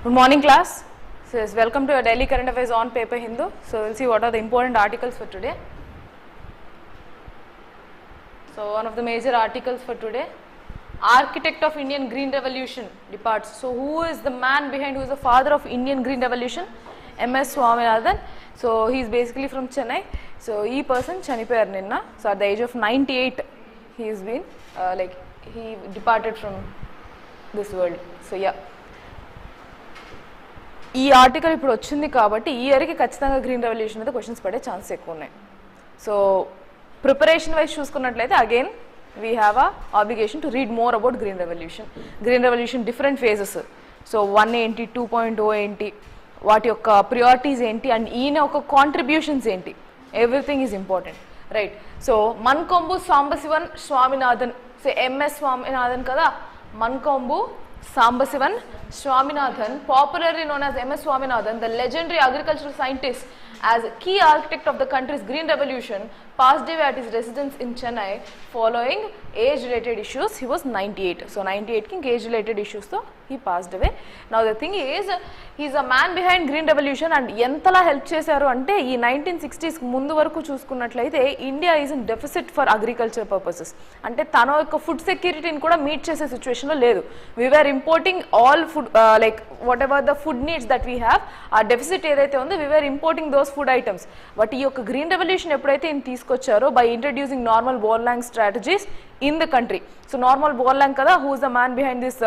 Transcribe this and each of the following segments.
Good morning, class. So, yes, welcome to your daily current affairs on paper Hindu. So, we'll see what are the important articles for today. So, one of the major articles for today, architect of Indian Green Revolution departs. So, who is the man behind, who is the father of Indian Green Revolution? MS Swaminathan. So, he is basically from Chennai. So, he person chanipoyaru ninna. So, at the age of 98, he has been he departed from this world. So, yeah. ఈ article ఇప్పుడు వచ్చింది కాబట్టి ఈ ఇయర్కి ఖచ్చితంగా green revolution మీద questions పడే chance ఎక్కువ ఉన్నాయి. సో ప్రిపరేషన్ వైజ్ చూసుకున్నట్లయితే again we have a obligation to read more about green revolution. Green revolution different phases. So 1 ఏంటి, 2.0 ఏంటి, వాటి యొక్క ప్రియారిటీస్ ఏంటి, అండ్ ఈయన ఒక కాంట్రిబ్యూషన్స్ ఏంటి, everything is important, right. So Mankombu Sambasivan Swaminathan. So MS Swaminathan కదా, Mankombu Sambasivan Swaminathan, popularly known as MS Swaminathan, the legendary agricultural scientist as key architect of the country's green revolution, passed away at his residence in Chennai following age-related issues. He was 98. So 98 ki age-related issues, so he passed away. Now the thing is, he is a man behind green revolution and entala help chesaru ante ee 1960s mundu varaku chusukunnatlaithe India is in deficit for agriculture purposes. Ante tano yokka food security ni kuda meet chese situation lo ledu. We were importing all food like whatever the food needs that we have, our deficit edaithe undo, we were importing those food items. But ee yokka green revolution eppudaithe in తీసుకొచ్చారో by introducing normal bore-lang strategies in the country. So normal bore-lang kada, who is the man behind this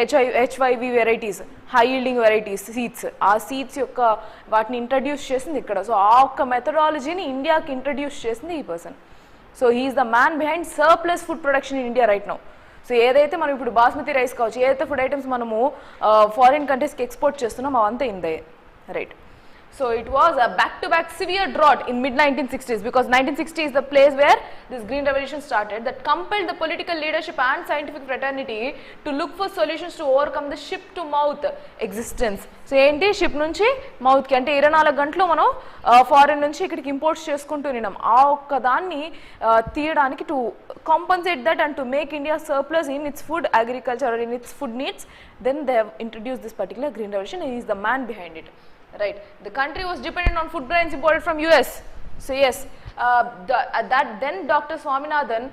HYV varieties, high yielding varieties, seeds. ఆ seeds యొక్క వాటిని introduce చేసింది ఇక్కడ. So ఆ ఒక్క మెథడాలజీని ఇండియాకి introduce చేసింది ఈ person. So he is the man behind surplus food production in India right now. So ఏదైతే మనం ఇప్పుడు బాస్మతి రైస్ కావచ్చు, ఏదైతే ఫుడ్ ఐటమ్స్ మనము ఫారిన్ కంట్రీస్కి ఎక్స్పోర్ట్ చేస్తున్నాం అవంతా ఇందే, right. So it was a back-to-back severe drought in mid-1960s, because 1960 is the place where this green revolution started, that compelled the political leadership and scientific fraternity to look for solutions to overcome the ship-to-mouth existence. So ఏంటి, ship నుంచి మౌత్కి, అంటే 24 గంటలు మనం foreign నుంచి ఇక్కడికి imports చేసుకుంటూ ఉన్నాం. ఆ ఒక్క దాన్ని తీయడానికి, to compensate that and to make India surplus in its food agriculture or in its food needs, then they have introduced this particular green revolution, and he is the man behind it. Right, the country was dependent on food grains imported from US. So yes, then Dr. Swaminathan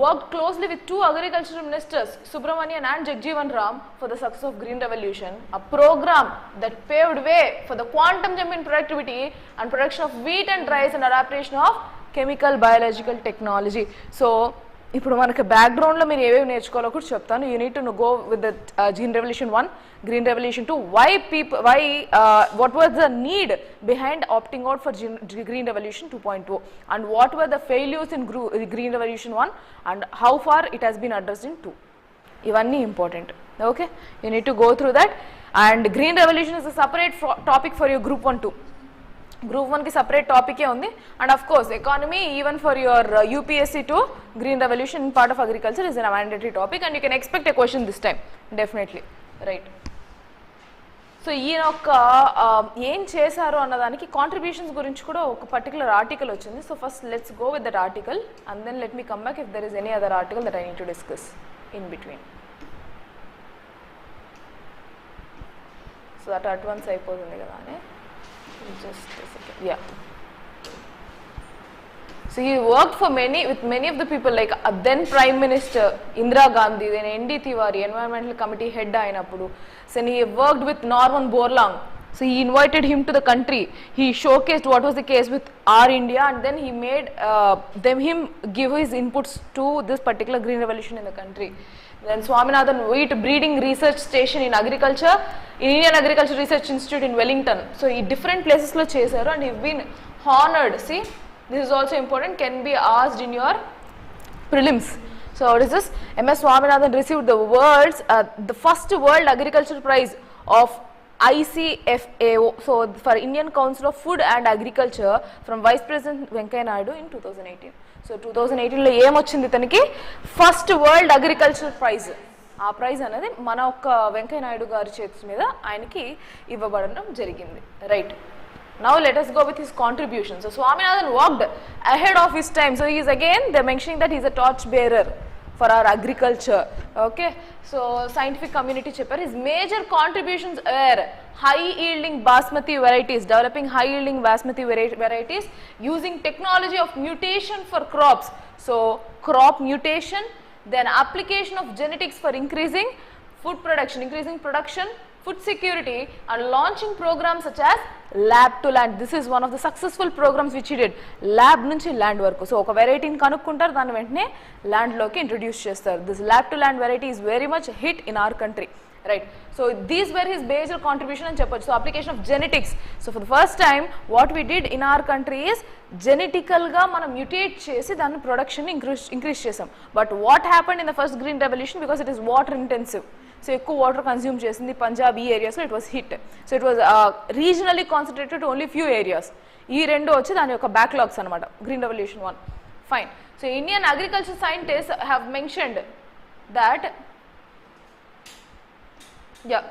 worked closely with two agricultural ministers, Subramanian and Jagjeevan Ram, for the success of green revolution, a program that paved way for the quantum jump in productivity and production of wheat and rice and adaptation of chemical biological technology. So ఇప్పుడు మనకి బ్యాక్గ్రౌండ్లో మీరు ఏవేవి నేర్చుకోవాలో కూడా చెప్తాను. You need to go with the green revolution 1, green revolution 2, what was the need behind opting out for green revolution 2.0, and what were the failures in green revolution 1 and how far it has been addressed in 2. ఇవన్నీ important, okay. You need to go through that. And green revolution is a separate topic for your group 1, 2. Group 1కి separate టాపికే ఉంది. And of course economy, even for your UPSC 2, green revolution in part of agriculture is a mandatory topic, and you can expect a question this time definitely, right. So ఈయన ఒక ఏం చేశారు అన్నదానికి contributions గురించి కూడా ఒక particular article వచ్చింది. So first let's go with that article and then let me come back if there is any other article that I need to discuss in between. So that advance అయిపోతుంది కదా అని. Just a second. Yeah. So he worked for with many of the people, like then Prime Minister Indira Gandhi, then ND Tiwari, Environmental Committee head ayinappudu. So he worked with Norman Borlaug. So he invited him to the country. He showcased what was the case with our India, and then he made him give his inputs to this particular green revolution in the country. Then Swaminathan wheat breeding research station in agriculture, Indian Agriculture Research Institute in Wellington. So he different places lo chesaru and he's been honored. See, this is also important, can be asked in your prelims. So what is this? MS Swaminathan received the first World Agriculture Prize of ICFAO, so for Indian Council of Food and Agriculture, from Vice President Venkaiah Naidu in 2018. సో 2018లో ఏమొచ్చింది తనకి? First world agriculture prize. ఆ prize అనేది మన ఒక్క వెంకయ్య నాయుడు గారి చేతి మీద ఆయనకి ఇవ్వబడడం జరిగింది, right. Now let us go with his contribution. So Swaminathan worked ahead of his time. So he is again, they are mentioning that he is a torch bearer for our agriculture. Okay, so scientific community chepparu his major contributions are high yielding basmati varieties, developing high yielding basmati varieties using technology of mutation for crops. So crop mutation, then application of genetics for increasing food production, increasing production, food security, and launching programs such as lab to land. This is one of the successful programs which he did. Lab nunchi land varaku. So oka variety ni kanukkuntaru, dani ventane land loki introduce chestaru. This lab to land variety is very much hit in our country, right? So these were his major contribution అని చెప్పొచ్చు. So application of genetics. So for the first time what we did in our country is genetical గా మనం mutate చేసి దాని production ని increase చేసాం. But what happened in the first green revolution, because it is water intensive, so ఎక్కువ water consume చేసింది పంజాబ్, ఈ ఏరియాస్లో it was hit. So it was regionally concentrated only few areas. ఈ రెండు వచ్చి దాని యొక్క బ్యాక్లాగ్స్ అనమాట, green revolution 1. Fine. So Indian agriculture scientist have mentioned that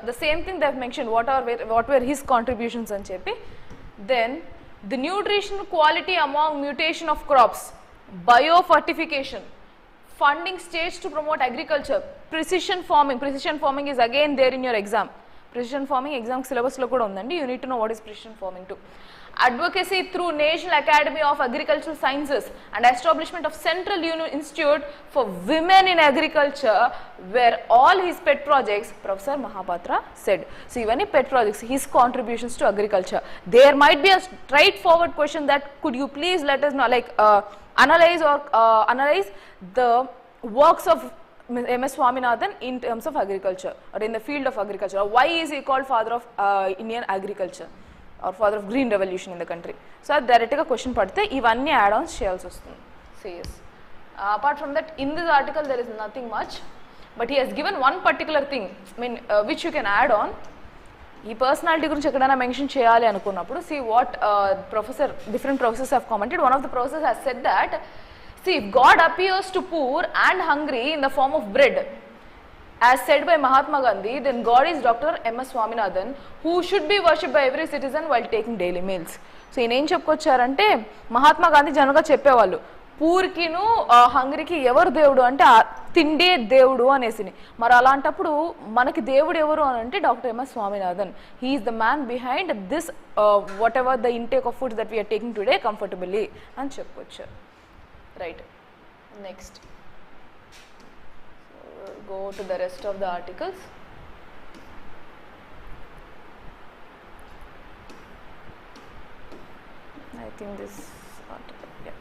the same thing they have mentioned, what were his contributions అని చెప్పి. Then the nutrition quality among mutation of crops, biofortification, funding stage to promote agriculture, precision farming is again there in your exam. Precision farming exam syllabus lo kuda undandi, you need to know what is precision farming too. Advocacy through National Academy of Agricultural Sciences and establishment of Central Institute for Women in Agriculture were all his pet projects, Professor Mahapatra said. So even pet projects, his contributions to agriculture. There might be a straightforward question that could you please let us know, like analyze the works of M.S. Swaminathan in terms of agriculture or in the field of agriculture. Why is he called father of Indian agriculture or father of green revolution in the country? So direct ga question padte ivanni add ons cheyalsi vastundi. So yes, apart from that in this article there is nothing much, but he has given one particular thing, I mean which you can add on. ఈ personality గురించి ఎక్కడైనా mention చేయాలి అనుకున్నప్పుడు, see what different professors have commented. One of the professors has said that, see, if God appears to poor and hungry in the form of bread, as said by Mahatma Gandhi, then God is Dr. M.S. Swaminathan, who should be worshipped by every citizen while taking daily meals. So ఈయన ఏం చెప్పుకొచ్చారంటే, మహాత్మా గాంధీ జనరల్గా చెప్పేవాళ్ళు, పూర్కిను హంగ్రీకి ఎవరు దేవుడు అంటే తిండే దేవుడు అనేసి. మరి అలాంటప్పుడు మనకి దేవుడు ఎవరు అని అంటే doctor MS Swaminathan. He is the man behind this whatever the intake of foods that we're taking today comfortably అని చెప్పొచ్చు. Right, next go to the rest of the articles. I think this article, yeah.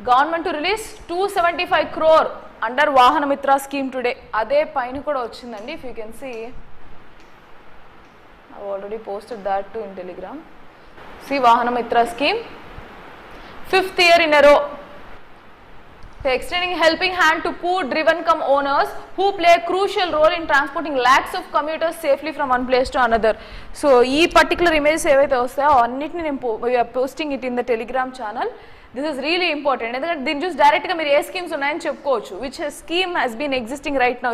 Government to release 275 crore under Vahana Mitra scheme today. Ade paina kuda ochindandi, if you can see. I have already posted that too in Telegram. See, Vahana Mitra scheme, 5th year in a row. So extending helping hand to poor driven come owners who play a crucial role in transporting lakhs of commuters safely from one place to another. So ee particular images evaithe vastayo annitni we are posting it in the Telegram channel. This is really important, endukante din just direct ga meer ee schemes unnayani cheppukochu, which scheme has been existing right now,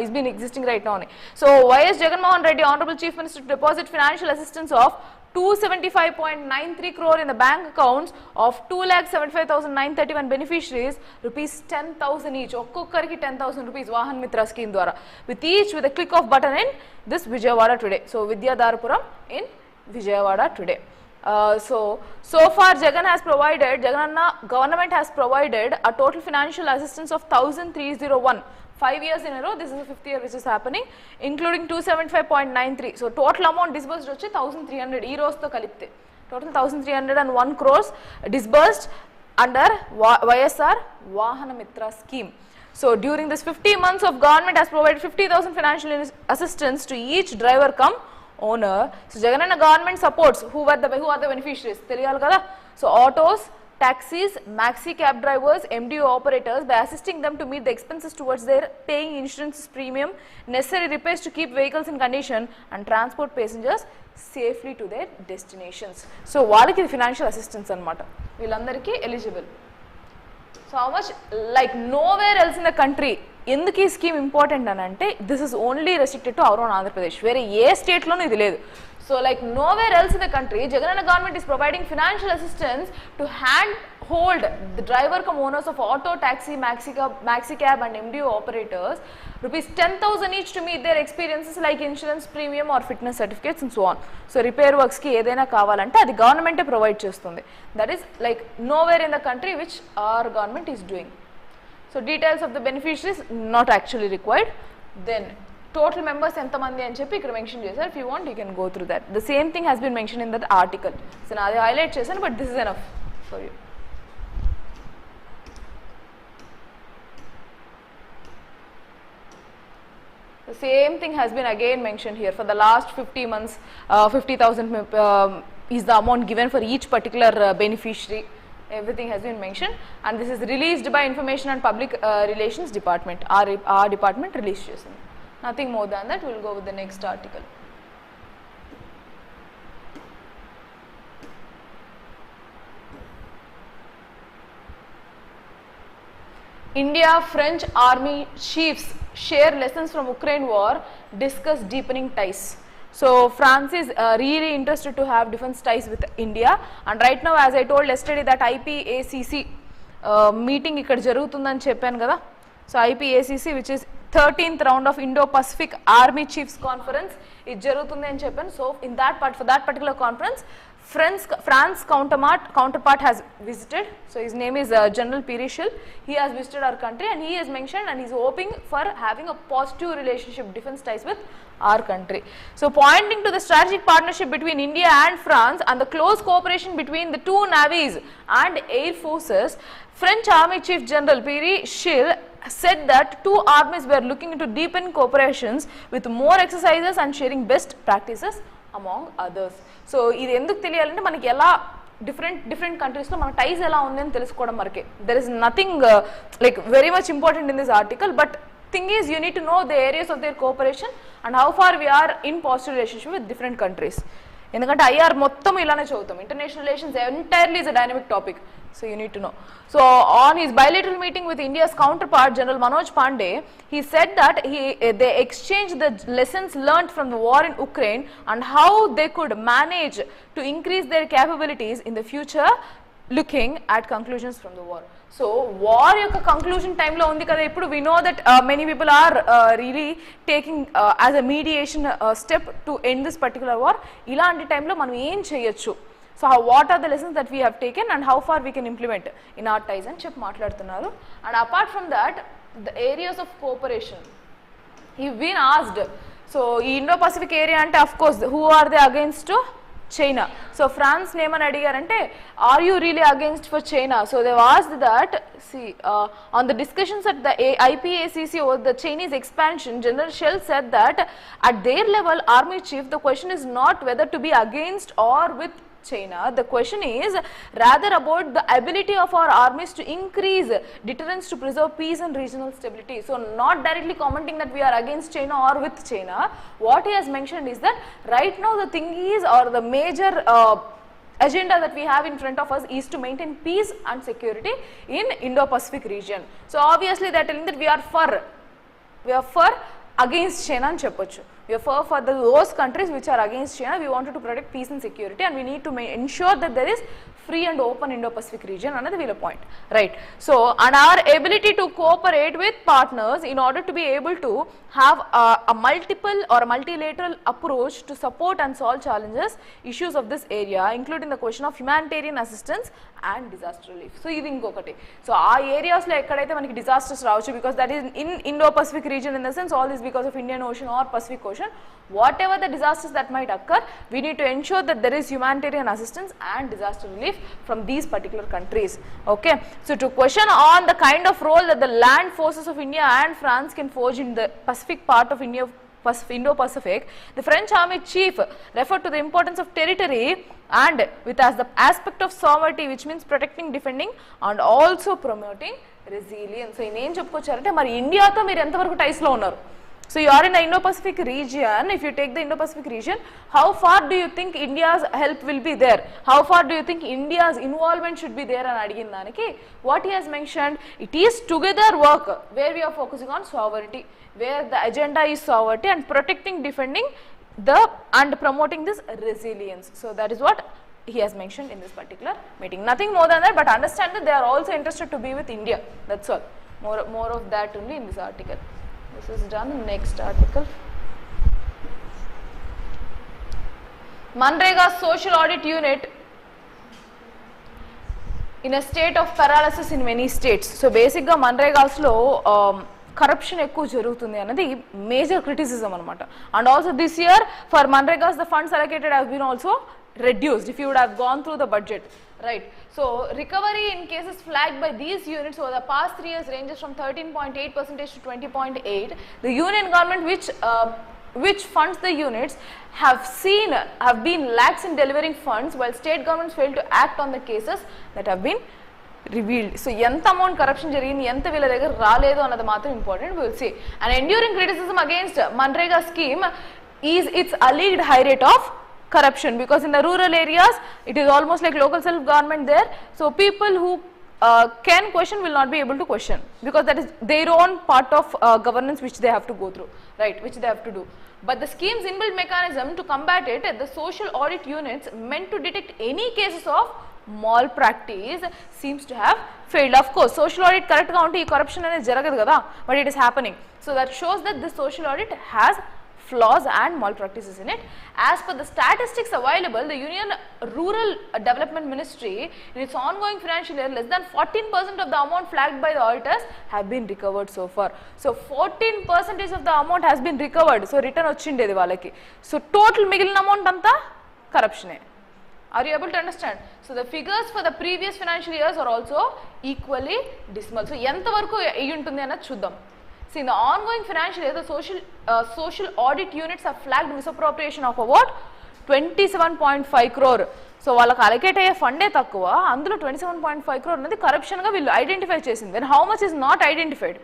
ani. So YS Jagannath Reddy, Honorable Chief Minister, to deposit financial assistance of 275.93 crore in the bank accounts of 2,75,931 beneficiaries, rupees 10,000 each. Okkokariki 10,000 rupees Vahan Mitra scheme dwara, with each with a click of button in this Vijayawada today. So Vidyadharapuram in Vijayawada today. So far Jagannath government has provided a total financial assistance of 1,301. 5 years in a row, this is the 5th year which is happening, including 275.93. So total amount disbursed వచ్చి 1,300 ఈ రోజుతో కలిపితే total 1,301 crores disbursed under YSR Vahana Mitra scheme. So during this 50 months of government has provided 50,000 financial assistance to each driver come owner. So Jagannath government supports who are the beneficiaries తెలియాలి కదా. So autos, taxis, maxi cab drivers, MDO operators, by assisting them to meet the expenses towards their paying insurance premium, necessary repairs to keep vehicles in condition and transport passengers safely to their destinations. So వాళ్ళకి financial assistance అన్నమాట, వీళ్ళందరికీ eligible. So how much, like nowhere else in the country, ఎందుకు ఈ scheme important అని అంటే, this is only restricted to our own Andhra Pradesh, వేరే ఏ స్టేట్లోనూ ఇది లేదు. So like nowhere else in the country, Jagannath government is providing financial assistance to hand hold the driver cum owners of auto, taxi, maxi cab and MDO operators rupees 10,000 each to meet their experiences like insurance premium or fitness certificates and so on. So repair works ki edaina kavalante adi government provide chestundi. That is like nowhere in the country which our government is doing. So details of the beneficiaries not actually required. Then total members ఎంతమంది అని చెప్పి ఇక్కడ mention చేశారు. If you want you can go through that. The same thing has been mentioned in that article. So నాది highlight చేశాను, but this is enough for you. The same thing has been again mentioned here. For the last 50 months, 50,000 is the amount given for each particular beneficiary. Everything has been mentioned, and this is released by Information and Public Relations Department. Our department released చేసింది. Nothing more than that. We'll go with the next article. India French Army chiefs share lessons from Ukraine war, discuss deepening ties. So France is really interested to have defense ties with India, and right now, as I told yesterday, that IPACC meeting ikkada jarugutundani cheppanu kada. So IPACC, which is 13th round of Indo-Pacific Army Chiefs Conference, it jarugutundi ani cheppanu. So in that part, for that particular conference, France counterpart has visited. So his name is General Pirishil. He has visited our country, and he has mentioned, and he is hoping for having a positive relationship, defense ties with our country. So pointing to the strategic partnership between India and France and the close cooperation between the two navies and air forces, French Army Chief General Pirishil said that two armies were looking into deepen cooperations with more exercises and sharing best practices among others. So ఇది ఎందుకు తెలియాలంటే మనకి ఎలా different countries లో మన టైస్ ఎలా ఉంది అని తెలుసుకోవడం వరకే. There is nothing like very much important in this article, but thing is you need to know the areas of their cooperation and how far we are in positive relationship with different countries. ఎందుకంటే IR మొత్తం ఇలానే చదువుతాం. International relations entirely is a dynamic topic. So you need to know. So on his bilateral meeting with India's counterpart, General Manoj Pandey, he said that they exchanged the lessons learned from the war in Ukraine and how they could manage to increase their capabilities in the future, looking at conclusions from the war. So war యొక్క conclusion time లో ఉంది కదా ఇప్పుడు. We know that many people are really taking as a mediation step to end this particular war. ఇలాంటి టైంలో మనం ఏం చేయొచ్చు, so what are the lessons that we have taken and how far we can implement in our ties అని చెప్పి మాట్లాడుతున్నారు. And apart from that, the areas of cooperation he've been asked. So ఈ Indo-Pacific area అంటే of course who are they against? China. So France నేమని అడిగారంటే are you really against for China? So they've asked that, see on the discussions at the IPACC over the Chinese expansion, General Shell said that at their level, Army Chief, the question is not whether to be against or with China. The question is rather about the ability of our armies to increase deterrence to preserve peace and regional stability. So not directly commenting that we are against China or with China. What he has mentioned is that right now the thing is, or the major agenda that we have in front of us is to maintain peace and security in Indo-Pacific region. So obviously they are telling that we are for against China అని చెప్పొచ్చు. We are for those countries which are against China. We wanted to protect peace and security, and we need to ensure that there is free and open Indo-Pacific region. Another wheel point, right? So and our ability to cooperate with partners in order to be able to have a multiple or a multilateral approach to support and solve challenges, issues of this area, including the question of humanitarian assistance and disaster relief. So ఇది ఇంకొకటి. So ఆ areas లో ఎక్కడైతే మనకి disasters రావచ్చు, because that is in Indo-Pacific region, in the sense all this because of Indian Ocean or Pacific Ocean, whatever the disasters that might occur, we need to ensure that there is humanitarian assistance and disaster relief from these particular countries. Okay, so to question on the kind of role that the land forces of India and France can forge in the Pacific part of Indo-Pacific, the French Army Chief referred to the importance of territory and with as the aspect of sovereignty, which means protecting, defending and also promoting resilience. So in ఏం చెప్పుకొచ్చారంటే మరి ఇండియాతో మీరు ఎంతవరకు టైస్ లో ఉన్నారు? So you are in the Indo-Pacific region. If you take the Indo-Pacific region, how far do you think India's help will be there? How far do you think India's involvement should be there? And అడిగిన దానికి what he has mentioned, it is together work where we are focusing on sovereignty, where the agenda is sovereignty and protecting, defending and promoting this resilience. So that is what he has mentioned in this particular meeting. Nothing more than that, but understand that they are also interested to be with India. That's all. More of that only in this article. This is done. Next article. Manrega Social Audit Unit in a state of paralysis in many states. So basically Manrega's lo corruption ఎక్కువ జరుగుతుంది అన్నది major criticism అనమాట. And also this year for MNREGA's the funds allocated have been also reduced if you would have gone through the budget, right? So recovery in cases flagged by these units over the past 3 years ranges from 13.8% to 20.8%. The union government which funds the units have been lax in delivering funds, while state governments fail to act on the cases that have been revealed. So ఎంత amount corruption జరిగింది, ఎంత వీళ్ళ దగ్గర రాలేదు అన్నది మాత్రం important. Will see. And enduring criticism against MNREGA scheme is its alleged high rate of corruption, because in the rural areas it is almost like local self government there, so people who can question will not be able to question, because that is their own part of governance which they have to go through, right, which they have to do. But the scheme's inbuilt mechanism to combat it, the social audit units meant to detect any cases of malpractice seems to have failed. Of course social audit correct ga unte ee corruption anedi jaragadu kada, but it is happening. So that shows that this social audit has flaws and malpractices in it. As per the statistics available, the Union Rural Development Ministry in its ongoing financial year, less than 14% of the amount flagged by the auditors have been recovered so far. So 14% of the amount has been recovered. So return ochindedi valaki. So total migilina amount anta corruption. Are you able to understand? So the figures for the previous financial years are also equally dismal. So ఎంత వరకు అయ్యి ఉంటుంది అన్నది చూద్దాం. See, in the ongoing financial year, the social audit units have flagged misappropriation of about 27.5 crore. So వాళ్ళకి allocate అయ్యే funday తక్కువ, అందులో 27.5 crore అనేది కరప్షన్ గా వీళ్ళు ఐడెంటిఫై చేసింది. Then how much is not identified?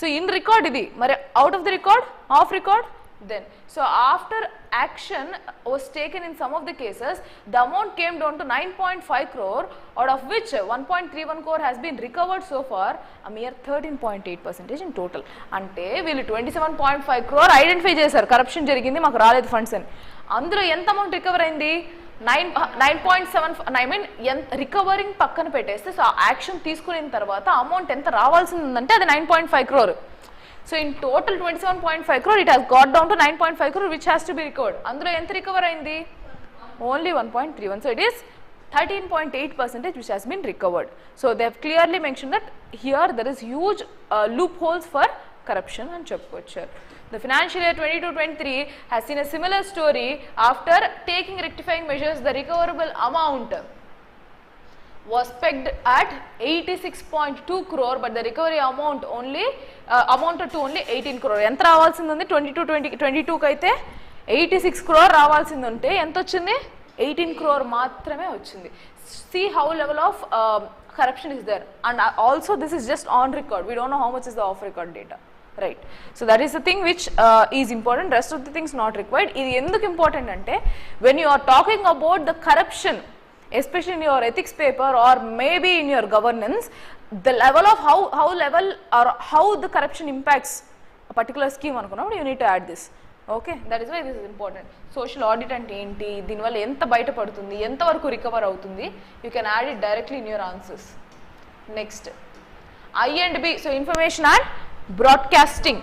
So in record ఇది, మరి out of the record, off record, then so after action was taken in some of the cases, the amount came down to 9.5 crore, out of which 1.31 crore has been recovered so far, a mere 13.8% in total. Ante వీళ్ళు 27.5 crore identify చేశారు, corruption జరిగింది మాకు రాలేదు funds అని. అందులో ఎంత amount recover అయింది? 9.7, I mean recovering పక్కన పెట్టేస్తే, సో యాక్షన్ తీసుకున్న తర్వాత అమౌంట్ ఎంత రావాల్సింది ఉందంటే అది 9.5 crore. So in total 27.5 crore, it has got down to 9.5 crore which has to be recovered. Andro ఎంత రికవర్ అయింది? Only 1.31. So it is 13.8% which has been recovered. So they have clearly mentioned that here there is huge loopholes for corruption and చెప్పుకోవచ్చు. The financial year 22-23 has seen a similar story. After taking rectifying measures, the recoverable amount was pegged at 86.2 crore, but the recovery amount only amounted to only 18 crore. ఎంత రావాల్సింది ఉంది? 22 అయితే 86 crore రావాల్సింది ఉంటే ఎంత వచ్చింది? 18 crore మాత్రమే వచ్చింది. See how level of corruption is there. And also this is just on record. We don't know how much is the off record data, right? So that is the thing which is important. Rest of the things not required. ఇది ఎందుకు important అంటే, when you are talking about the corruption, especially in your ethics paper or maybe in your governance, the level of how the corruption impacts a particular scheme anukunnappudu you need to add this. Okay, that is why this is important. Social audit ante enti, dini valla enta bayata padutundi, enta varaku recover avutundi, you can add it directly in your answers. Next, I and B, so information and broadcasting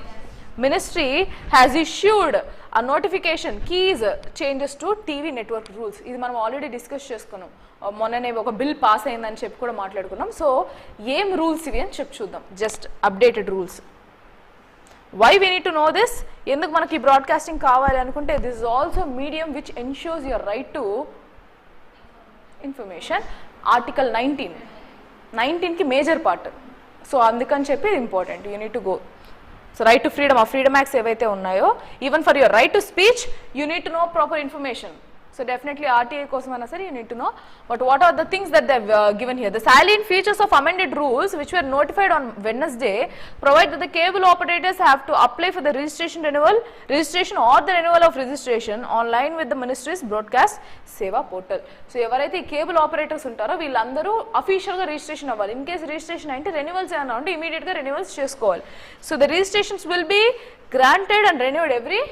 ministry has issued a notification, keys changes to TV network rules. ఇది మనం already discuss చేసుకున్నాం, మొన్ననే ఒక bill pass అయిందని చెప్పి కూడా మాట్లాడుకున్నాం. So ఏం రూల్స్ ఇవి అని చెప్పి చూద్దాం, just updated rules. Why we need to know this? ఎందుకు మనకి బ్రాడ్కాస్టింగ్ కావాలి అనుకుంటే, this is also medium which ensures your right to information. Article 19కి మేజర్ పార్ట్, సో అందుకని చెప్పి ఇది important, you need to go. So right to freedom, ఆ freedom acts ఏవైతే ఉన్నాయో, even for your right to speech, you need to know proper information. So definitely RTI kosamana sir, you need to know. But what are the things that they have given here? The salient features of amended rules which were notified on Wednesday provide that the cable operators have to apply for the registration or the renewal of registration online with the ministry's broadcast seva portal. So ఎవరైతే ఈ cable operators ఉంటారో వీళ్ళందరూ official గా registration అవ్వాలి. In case registration అంటే renewals ఏమైనా ఉంటే immediate గా రెన్యువల్స్ చేసుకోవాలి. So the registrations will be granted and renewed every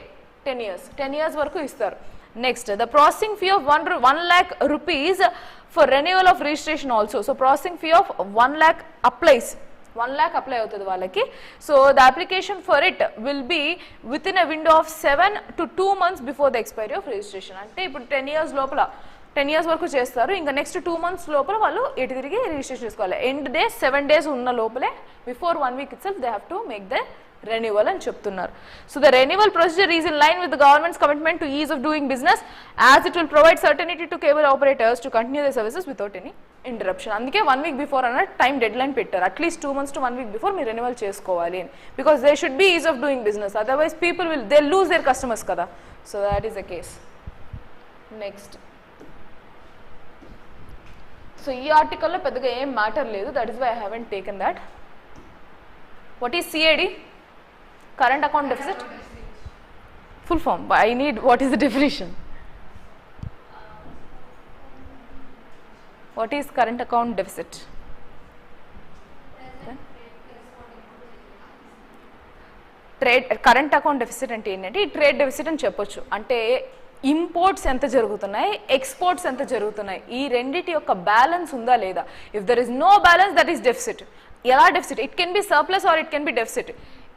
10 years. 10 years వరకు ఇస్తారు. Next, the processing fee of 1 lakh rupees for renewal of registration also. So processing fee of 1 lakh applies. 1 lakh apply అవుతుంది వాళ్ళకి. So the application for it will be within a window of 7 to 2 months before the expiry of registration. అంటే ఇప్పుడు 10 years లోపల 10 years వరకు చేస్తారు, ఇంకా next 2 months లోపల వాళ్ళు ఎటు తిరిగి రిజిస్ట్రేషన్ చేసుకోవాలి. ఎండ్ డే 7 days ఉన్న లోపలే before 1 week itself they have to make the renewal అని చెప్తున్నారు. So the renewal procedure is in line with the government's commitment to ease of doing business as it will provide certainty to cable operators to continue their services without any interruption. అందుకే 1 week before అన్న time deadline పెట్టారు, at least 2 months to 1 week before మీరు renewal చేసుకోవాలి అని, because they should be ease of doing business, otherwise people will they lose their customers కదా. So that is the case. Next, so ఈ ఆర్టికల్లో పెద్దగా ఏం matter లేదు, that is why I haven't taken that. What is CAD? Current account deficit? Full form. I need, what is the definition? What is current account deficit? Trade current account deficit అంటే ఏంటంటే ఈ trade deficit అని చెప్పొచ్చు. అంటే imports ఎంత జరుగుతున్నాయి, exports ఎంత జరుగుతున్నాయి, ఈ రెండిటి యొక్క బ్యాలెన్స్ ఉందా లేదా. If there is no balance that is deficit. ఎలా deficit? It can be surplus or it can be deficit.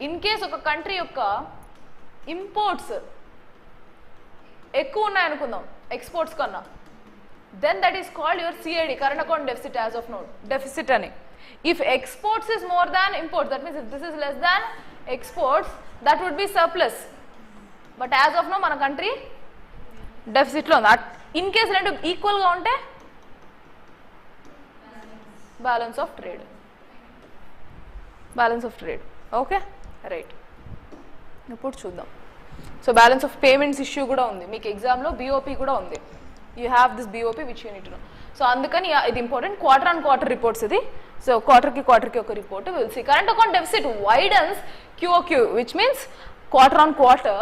In case ఒక కంట్రీ యొక్క ఇంపోర్ట్స్ ఎక్కువ ఉన్నాయనుకుందాం ఎక్స్పోర్ట్స్ కన్నా, then that is called your CAD, current account deficit as of now, deficit ani. If exports is more than imports, that means if this is less than exports, that would be surplus. But as of now మన country deficit లో ఉంది. In case రెండు equal గా ఉంటే balance of trade, balance of trade. Okay, right. ఇప్పుడు చూద్దాం. So balance of payments issue కూడా ఉంది మీకు ఎగ్జామ్లో, BOP కూడా ఉంది. You have this BOP which you need to know. So అందుకని ఇది ఇంపార్టెంట్. క్వార్టర్ ఆన్ క్వార్టర్ రిపోర్ట్స్ ఇది. సో క్వార్టర్కి ఒక report. Will see current account deficit widens QOQ which means quarter on quarter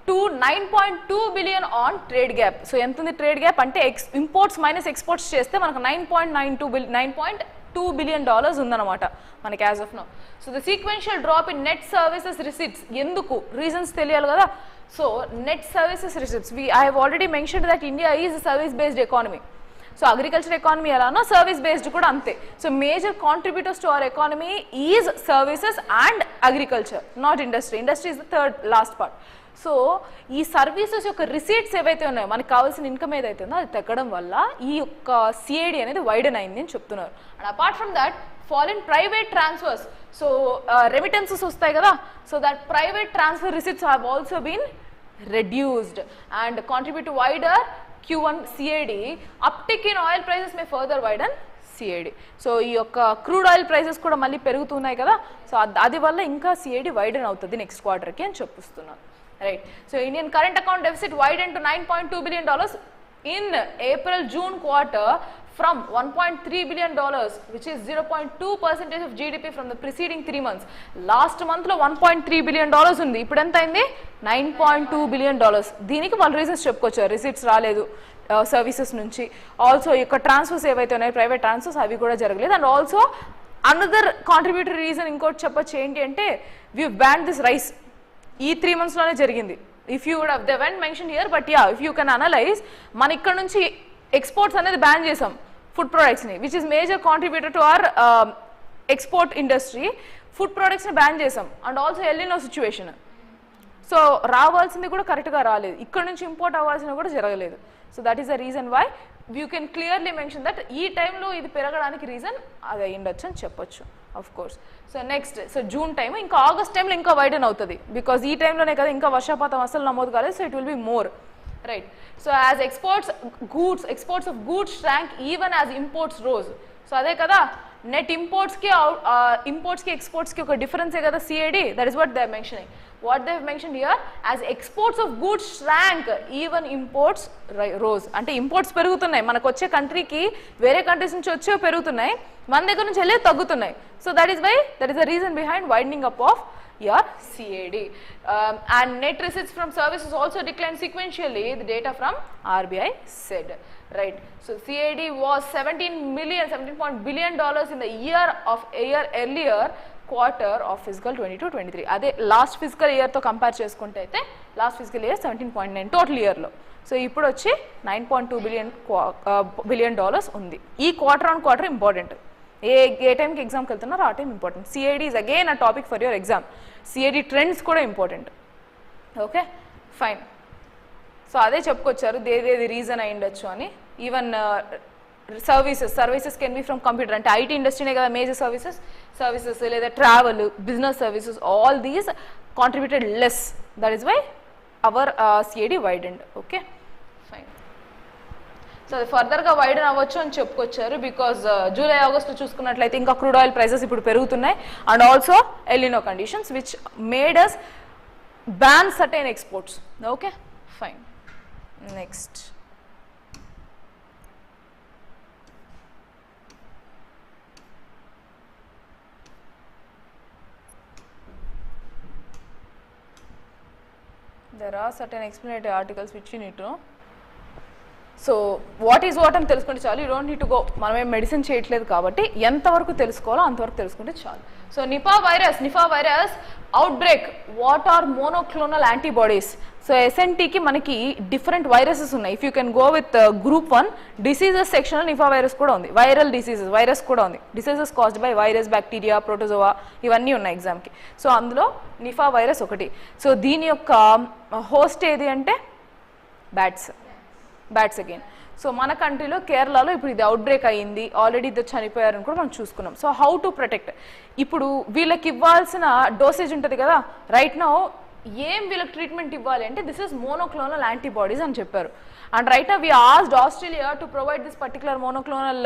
to 9.2 billion on trade gap. So ఎంత ఉంది trade gap అంటే imports minus exports చేస్తే మనకు $9.2 బిలియన్ ఉందన్నమాట మనకి as of now. So the sequential drop in net services receipts. ఎందుకు reasons తెలియాలి కదా. So net services receipts, I have already mentioned that India is service based economy. So agriculture economy ఎలానో service based కూడా అంతే. So major contributors to our economy is services and agriculture, not industry. Industry is the third last part. So ఈ services యొక్క receipts ఏవైతే ఉన్నాయో, మనకు కావాల్సిన income ఏదైతే ఉందో అది తగ్గడం వల్ల ఈ యొక్క CAD అనేది వైడెన్ అయింది అని చెప్తున్నారు. And apart from that fall in private transfers. So remittances వస్తాయి కదా, so that private transfer receipts have also been reduced and contribute to wider Q1 CAD. Uptick in oil prices may further widen CAD. So ఈ యొక్క crude oil prices కూడా మళ్ళీ పెరుగుతున్నాయి కదా, so అది వల్ల ఇంకా CAD వైడెన్ అవుతుంది నెక్స్ట్ క్వార్టర్కి అని చెప్తున్నాను. Right. So Indian current account deficit widened to $9.2 billion in April-June quarter from $1.3 billion, which is 0.2% of GDP from the preceding 3 months. Last month lo $1.3 billion undi. Ippudu enta ayindi? $9.2 billion. దీనికి వాళ్ళ reasons చెప్పుకోవచ్చు. Receipts రాలేదు services నుంచి, also యొక్క transfers ఏవైతే ఉన్నాయో private transfers అవి కూడా జరగలేదు. And also another contributory reason ఇంకోటి చెప్పొచ్చు ఏంటి అంటే, వీ బ్యాన్ దిస్ రైస్. ఈ 3 months లోనే జరిగింది. If you would have they went mention here, but yeah if you can analyse, మన ఇక్కడ నుంచి ఎక్స్పోర్ట్స్ అనేది బ్యాన్ చేసాం ఫుడ్ ప్రొడక్ట్స్ని, which is major contributor to our export industry. Food ప్రొడక్ట్స్ని బ్యాన్ చేసాం and also El Nino situation. So రావాల్సింది కూడా కరెక్ట్గా రాలేదు, ఇక్కడ నుంచి ఇంపోర్ట్ అవ్వాల్సింది కూడా జరగలేదు. So that is the reason why you can clearly mention that ఈ టైంలో ఇది పెరగడానికి రీజన్ అది అయ్యిండొచ్చు అని చెప్పొచ్చు of course. So next, so June time, ఇంకా ఆగస్ట్ టైంలో ఇంకా వైడెన్ అవుతుంది, బికాజ్ ఈ టైంలోనే కదా ఇంకా వర్షపాతం అసలు నమోదు కాలేదు. So it will be more, right. So as exports of goods shrank even as imports rose. So అదే కదా నెట్ ఇంపోర్ట్స్కి ఎక్స్పోర్ట్స్కి ఒక డిఫరెన్సే కదా CAD. That is what they are mentioning. What they have mentioned here, as exports of goods shrank, even imports rose. అంటే imports పెరుగుతున్నాయి, మనకు వచ్చే కంట్రీకి వేరే కంట్రీస్ నుంచి వచ్చే పెరుగుతున్నాయి, మన దగ్గర నుంచి వెళ్ళే తగ్గుతున్నాయి. So that is why, that is the reason behind widening up of your CAD. And net receipts from services also declined sequentially, the data from RBI said, right. So CAD was $17 billion in the year earlier quarter of fiscal 22-23. అదే last physical ఇయర్తో compare చేసుకుంటే అయితే last physical year 17.9 total ఇయర్లో. So ఇప్పుడు వచ్చి $9.2 billion ఉంది. ఈ quarter on quarter important. ఏ టైంకి ఎగ్జామ్కి వెళ్తున్నారో ఆ time important. CID is again a topic for your exam. CID trends కూడా ఇంపార్టెంట్. Okay fine. సో అదే చెప్పుకొచ్చారు దేదేది రీజన్ అయి ఉండొచ్చు అని. Even services can be from computer, అంటే ఐటీ ఇండస్ట్రీనే కదా మేజర్ సర్వీసెస్ లేదా travel, business services, all these contributed less. That is why our CID widened. Okay fine. So అది ఫర్దర్గా వైడెన్ అవ్వచ్చు అని చెప్పుకొచ్చారు బికాజ్ జూలై ఆగస్ట్లో చూసుకున్నట్లయితే ఇంకా క్రూడ్ ఆయిల్ ప్రైసెస్ ఇప్పుడు పెరుగుతున్నాయి and also El Nino conditions which made us ban certain exports. Okay fine. Next there are certain explanatory articles which you need to know. So what is what అని తెలుసుకుంటే చాలు. You don't need to go. మనం ఏం medicine చేయట్లేదు కాబట్టి ఎంతవరకు తెలుసుకోవాలో అంతవరకు తెలుసుకుంటే చాలు. So Nipah virus outbreak. What are monoclonal antibodies? So ఎస్ఎన్టీకి మనకి డిఫరెంట్ వైరసెస్ ఉన్నాయి. If you can go with group 1 diseases సెక్షన్లో నిపా వైరస్ కూడా ఉంది. వైరల్ డిసీజెస్ వైరస్ కూడా ఉంది. Diseases caused by virus, bacteria, protozoa ఇవన్నీ ఉన్నాయి ఎగ్జామ్కి. సో అందులో నిపా వైరస్ ఒకటి. సో దీని యొక్క హోస్ట్ ఏది అంటే బ్యాట్స్ అగైన్. సో మన కంట్రీలో కేరళలో ఇప్పుడు ఇది అవుట్ బ్రేక్ అయ్యింది, ఆల్రెడీ ఇద్దరు చనిపోయారని కూడా మనం చూసుకున్నాం. So how to protect? ఇప్పుడు వీళ్ళకి ఇవ్వాల్సిన డోసేజ్ ఉంటుంది కదా, రైట్ నౌ ఏం వీళ్ళకి ట్రీట్మెంట్ ఇవ్వాలి అంటే దిస్ ఇస్ మోనోక్లోనల్ యాంటీబాడీస్ అని చెప్పారు. And right now we asked Australia to provide this particular monoclonal